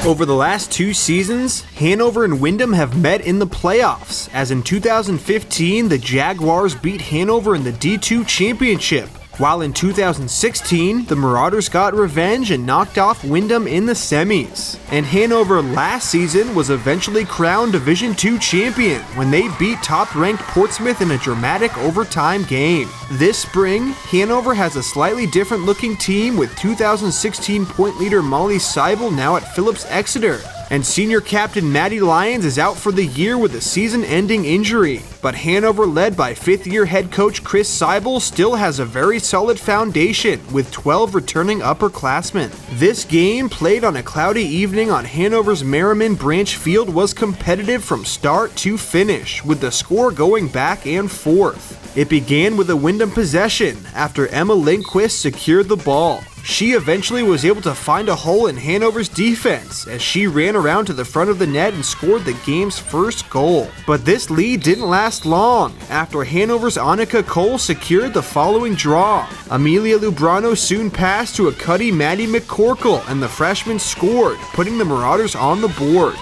Over the last 2 seasons, Hanover and Windham have met in the playoffs, as in 2015, the Jaguars beat Hanover in the D2 championship, while in 2016, the Marauders got revenge and knocked off Windham in the semis. And Hanover last season was eventually crowned Division II champion when they beat top-ranked Portsmouth in a dramatic overtime game. This spring, Hanover has a slightly different-looking team with 2016 point leader Molly Seibel now at Phillips Exeter. And senior captain Maddie Lyons is out for the year with a season-ending injury. But Hanover, led by fifth-year head coach Chris Seibel, still has a very solid foundation with 12 returning upperclassmen. This game, played on a cloudy evening on Hanover's Merriman Branch Field, was competitive from start to finish, with the score going back and forth. It began with a Windham possession after Emma Lindquist secured the ball. She eventually was able to find a hole in Hanover's defense as she ran around to the front of the net and scored the game's first goal. But this lead didn't last long after Hanover's Annika Cole secured the following draw. Amelia Lubrano soon passed to a cutty Maddie McCorkle and the freshman scored, putting the Marauders on the board.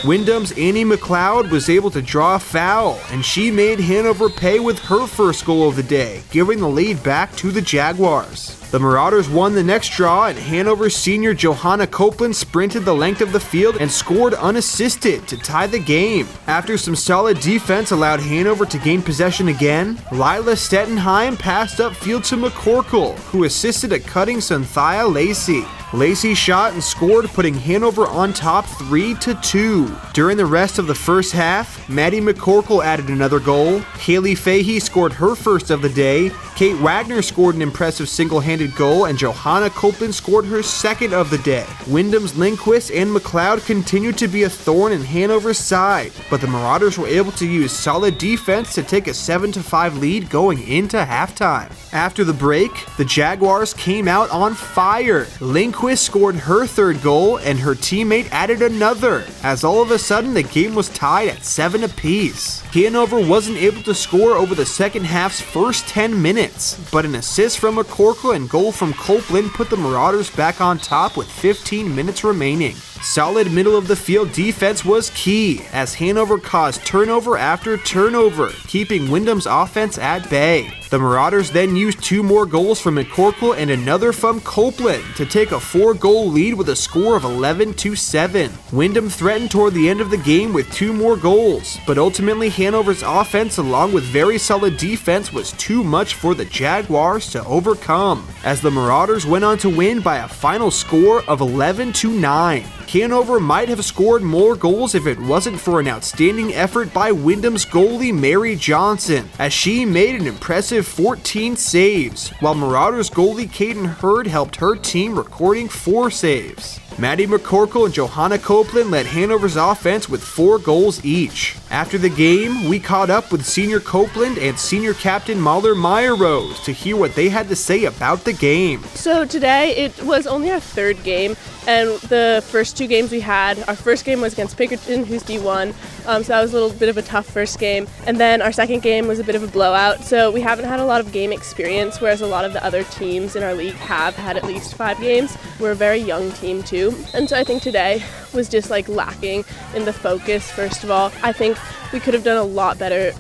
Windham's Annie McLeod was able to draw a foul, and she made Hanover pay with her first goal of the day, giving the lead back to the Jaguars. The Marauders won the next draw, and Hanover's senior Johanna Copeland sprinted the length of the field and scored unassisted to tie the game. After some solid defense allowed Hanover to gain possession again, Lila Stettenheim passed upfield to McCorkle, who assisted a cutting Cynthia Lacey. Lacey shot and scored, putting Hanover on top 3-2. During the rest of the first half, Maddie McCorkle added another goal, Haley Fahey scored her first of the day, Kate Wagner scored an impressive single-handed goal, and Johanna Copeland scored her second of the day. Windham's Lindquist and McLeod continued to be a thorn in Hanover's side, but the Marauders were able to use solid defense to take a 7-5 lead going into halftime. After the break, the Jaguars came out on fire. Lindquist scored her third goal, and her teammate added another, as all of a sudden the game was tied at 7 apiece. Hanover wasn't able to score over the second half's first 10 minutes, but an assist from McCorkle and goal from Copeland put the Marauders back on top with 15 minutes remaining. Solid middle-of-the-field defense was key, as Hanover caused turnover after turnover, keeping Windham's offense at bay. The Marauders then used 2 more goals from McCorkle and another from Copeland to take a 4-goal lead with a score of 11-7. Windham threatened toward the end of the game with 2 more goals, but ultimately Hanover's offense, along with very solid defense, was too much for the Jaguars to overcome, as the Marauders went on to win by a final score of 11-9. Hanover might have scored more goals if it wasn't for an outstanding effort by Windham's goalie Mary Johnson, as she made an impressive 14 saves, while Marauders goalie Caden Hurd helped her team, recording 4 saves. Maddie McCorkle and Johanna Copeland led Hanover's offense with 4 goals each. After the game, we caught up with senior Copeland and senior captain Mahler Meyer-Rose to hear what they had to say about the game. So today, it was only our 3rd game, and the first 2 games we had, our first game was against Pinkerton, who's D1, so that was a little bit of a tough first game, and then our second game was a bit of a blowout, so we haven't had a lot of game experience, whereas a lot of the other teams in our league have had at least 5 games. We're a very young team too, and so I think today was just lacking in the focus. First of all, I think we could have done a lot better.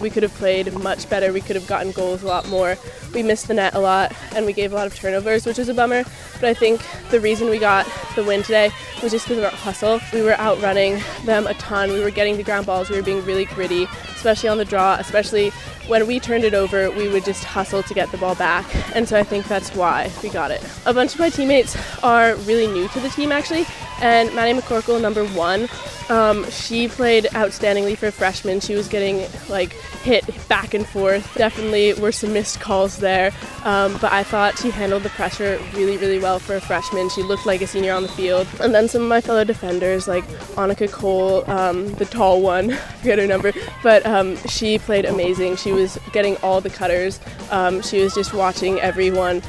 We could have played much better. We could have gotten goals a lot more. We missed the net a lot, and we gave a lot of turnovers, which is a bummer. But I think the reason we got the win today was just because of our hustle. We were outrunning them a ton. We were getting the ground balls. We were being really gritty, especially on the draw, especially when we turned it over, we would just hustle to get the ball back, and so I think that's why we got it. A bunch of my teammates are really new to the team, actually, and Maddie McCorkle, number 1, she played outstandingly for a freshman. She was getting hit back and forth. Definitely were some missed calls there, but I thought she handled the pressure really, really well for a freshman. She looked like a senior on the field. And then some of my fellow defenders, like Annika Cole, the tall one, I forget her number, but she played amazing. She was getting all the cutters. She was just watching everyone.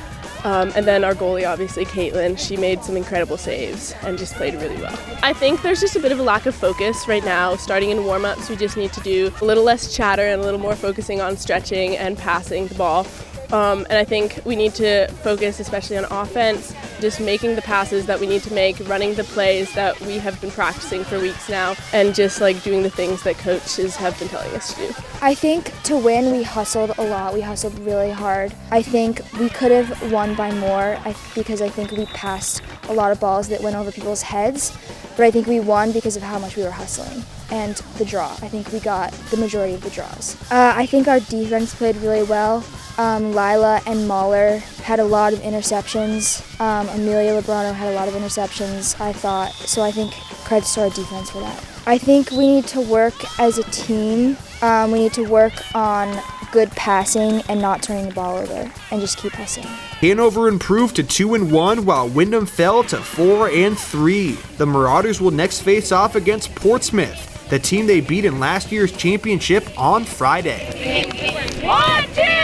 And then our goalie, obviously, Caitlin, she made some incredible saves and just played really well. I think there's just a bit of a lack of focus right now. Starting in warm-ups, we just need to do a little less chatter and a little more focusing on stretching and passing the ball. And I think we need to focus especially on offense just making the passes that we need to make, running the plays that we have been practicing for weeks now, and just like doing the things that coaches have been telling us to do. I think to win, we hustled a lot. We hustled really hard. I think we could have won by more because I think we passed a lot of balls that went over people's heads, but I think we won because of how much we were hustling. And the draw. I think we got the majority of the draws. I think our defense played really well. Lila and Mahler had a lot of interceptions. Amelia Lebrano had a lot of interceptions, I thought. So I think credit to our defense for that. I think we need to work as a team. We need to work on good passing and not turning the ball over and just keep hustling. Hanover improved to 2-1 while Windham fell to 4-3. The Marauders will next face off against Portsmouth, the team they beat in last year's championship on Friday. 1, 2!